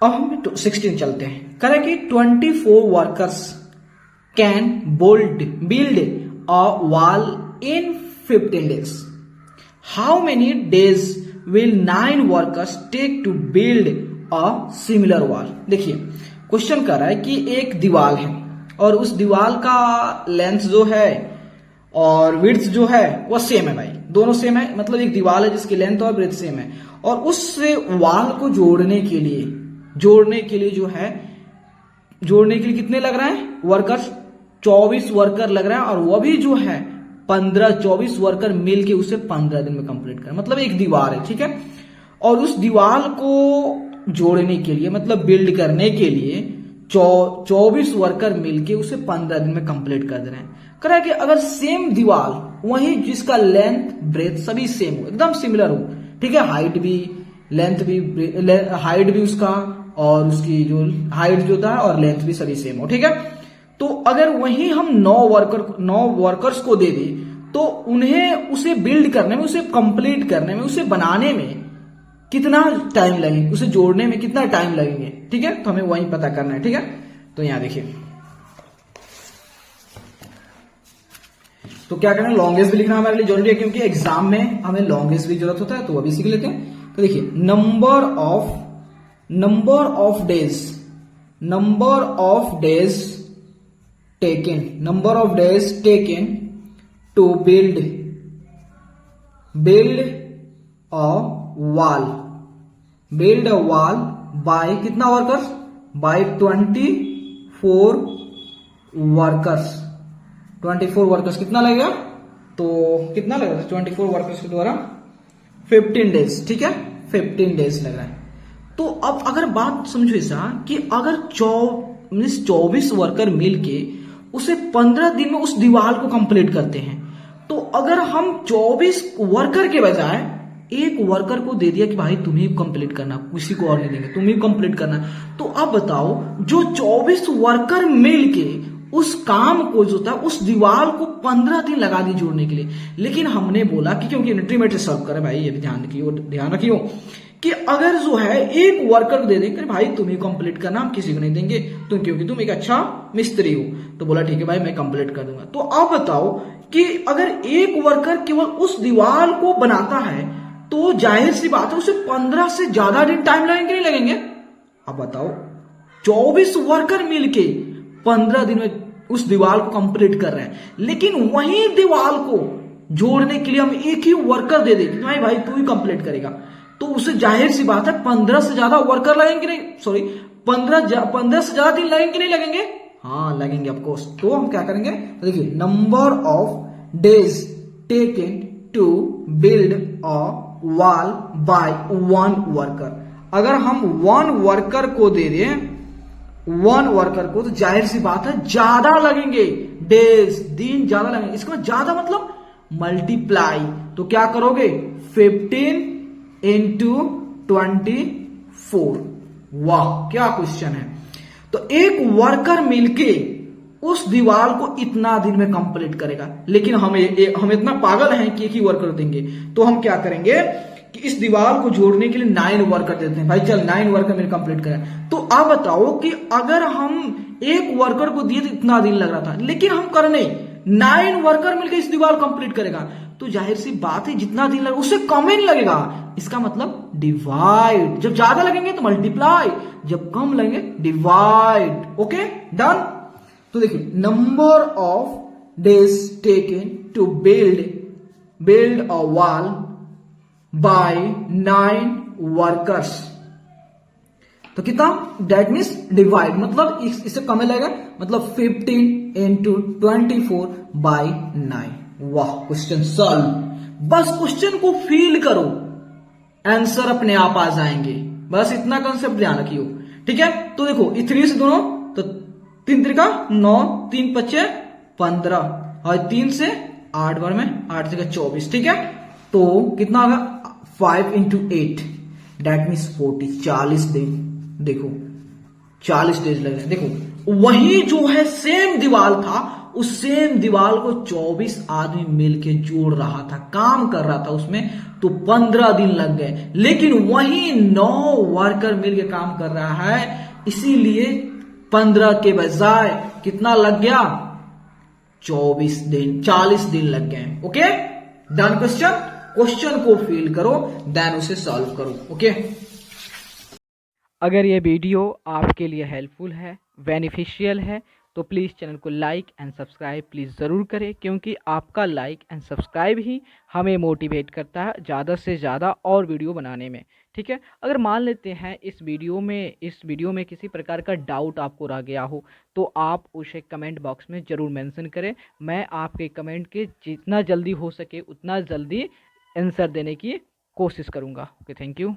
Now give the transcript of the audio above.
अब हम 16 चलते हैं। करें कि 24 workers can build a wall in 15 days। How many days will 9 workers take to build a similar wall. देखिए क्वेश्चन कर रहा है कि एक दीवार है और उस दीवार का लेंथ जो है और विड्थ जो है वो सेम है भाई, दोनों सेम है। मतलब एक दीवार है जिसकी लेंथ और विड्थ सेम है और उस वॉल को जोड़ने के लिए कितने लग रहे हैं वर्कर्स, 24 वर्कर लग रहा है और वो भी जो है 24 वर्कर मिलके उसे 15 दिन में कंप्लीट कर। मतलब एक दीवार है, ठीक है, और उस दीवार को जोड़ने के लिए मतलब बिल्ड करने के लिए 24 वर्कर मिलके उसे 15 दिन में कंप्लीट कर दे रहे हैं। कह रहा है कि अगर सेम दीवार वही जिसका लेंथ ब्रेथ सभी सेम हो, एकदम सिमिलर हो, ठीक है, हाइट भी उसका और उसकी जो हाइट जो था और लेंथ भी सभी सेम हो, ठीक है, तो अगर वही हम 9 वर्कर्स को दे दें तो उन्हें उसे बिल्ड करने में, उसे कंप्लीट करने में, उसे बनाने में कितना टाइम लगेगा, उसे जोड़ने में कितना टाइम लगेंगे, ठीक है, तो हमें वही पता करना है, ठीक है। तो यहां देखिए, तो क्या करना है, लॉन्गेस्ट भी लिखना हमारे लिए जरूरी है क्योंकि एग्जाम में हमें लॉन्गेस्ट भी जरूरत होता है, तो अभी सीख लेते हैं। तो देखिए number of days to build a wall by कितना वर्कर्स, बाय 24 वर्कर्स कितना लगेगा, तो कितना लगेगा 24 वर्कर्स के द्वारा 15 डेज, ठीक है, 15 डेज लग रहा है। तो अब अगर बात समझो ऐसा कि अगर 24 वर्कर मिलके उसे 15 दिन में उस दीवार को कंप्लीट करते हैं, तो अगर हम 24 वर्कर के बजाय एक वर्कर को दे दिया कि भाई तुम ही कंप्लीट करना, किसी को और नहीं देंगे, तुम ही कंप्लीट करना, तो अब बताओ जो 24 वर्कर मिलके उस काम को जो था उस दीवार को 15 दिन लगा दी जोड़ने के लिए। लेकिन हमने बोला कि क्योंकि इंटीग्रेटेड सॉल्व करे भाई, ये भी ध्यान रखियो कि अगर जो है एक वर्कर को दे देंगे भाई तुम ही कंप्लीट करना, हम किसी को नहीं देंगे, क्योंकि तुम एक अच्छा मिस्त्री हो, तो बोला ठीक है भाई मैं कंप्लीट कर दूंगा। तो अब बताओ कि अगर एक वर्कर केवल उस दीवार को बनाता है तो जाहिर सी बात है उसे 15 से ज्यादा दिन टाइम लगेंगे, नहीं लगेंगे। अब बताओ 24 वर्कर मिलके 15 दिन में उस दीवार को कंप्लीट कर रहे हैं, लेकिन वही दीवार को जोड़ने के लिए हम एक ही वर्कर दे देंगे भाई तू ही कंप्लीट करेगा, तो उसे जाहिर सी बात है 15 से ज्यादा वर्कर लगेंगे, नहीं सॉरी 15 से ज्यादा दिन लगेंगे, नहीं लगेंगे, हाँ लगेंगे ऑफकोर्स। तो हम क्या करेंगे, तो देखिए number of days taken to build a wall by 1 worker. अगर हम 1 वर्कर को दे दें 1 वर्कर को, तो जाहिर सी बात है ज्यादा लगेंगे डेज, दिन ज्यादा लगेंगे। इसका ज्यादा मतलब मल्टीप्लाई, तो क्या करोगे 15 into 24। वाह क्या क्वेश्चन है। तो एक वर्कर मिलके उस दीवार को इतना दिन में कंप्लीट करेगा, लेकिन हम इतना पागल हैं कि एक ही वर्कर देंगे, तो हम क्या करेंगे कि इस दीवार को जोड़ने के लिए 9 वर्कर देते हैं, भाई चल 9 वर्कर मिल कंप्लीट करें। तो आप बताओ कि अगर हम एक वर्कर को दिए तो इतना दिन लग रहा था, लेकिन हम कर नहीं 9 वर्कर मिलकर इस दीवार कंप्लीट करेगा, तो जाहिर सी बात है जितना दिन लगेगा उससे कम ही नहीं लगेगा। इसका मतलब डिवाइड, जब ज्यादा लगेंगे तो मल्टीप्लाई, जब कम लगेंगे डिवाइड। Okay done. तो देखिए number of days taken to build a wall by 9 workers, तो कितना, दैट मीन्स डिवाइड, मतलब इससे कम लगेगा, मतलब 15 into 24 by 9। वाह क्वेश्चन सॉल्व। बस क्वेश्चन को फील करो, आंसर अपने आप आ जाएंगे, बस इतना कंसेप्ट ध्यान रखियो, ठीक है। तो देखो 3 से दोनों, तो 3 त्रिका 9, 3 पच्चे 15 और 3 से 8 बार में 8 त्रिका 24, ठीक है। तो कितना होगा 5 into 8 दैट मीन्स 40 दिन। देखो 40 डेज लग रहे हैं। देखो वही जो है सेम दीवार था उस सेम दीवार को 24 आदमी मिलके जोड़ रहा था, काम कर रहा था उसमें, तो 15 दिन लग गए। लेकिन वही 9 वर्कर मिलके काम कर रहा है, इसीलिए 15 के बजाय कितना लग गया, 24 दिन, 40 दिन लग गए। Okay, done question. क्वेश्चन को फिल करो, देन उसे सॉल्व करो। ओके, अगर ये वीडियो आपके लिए हेल्पफुल है, बेनिफिशियल है, तो प्लीज़ चैनल को लाइक एंड सब्सक्राइब प्लीज़ ज़रूर करें, क्योंकि आपका लाइक एंड सब्सक्राइब ही हमें मोटिवेट करता है ज़्यादा से ज़्यादा और वीडियो बनाने में। ठीक है, अगर मान लेते हैं इस वीडियो में किसी प्रकार का डाउट आपको रह गया हो, तो आप उसे कमेंट बॉक्स में ज़रूर मेंशन करें। मैं आपके कमेंट के जितना जल्दी हो सके उतना जल्दी आंसर देने की कोशिश करूँगा। Okay, thank you.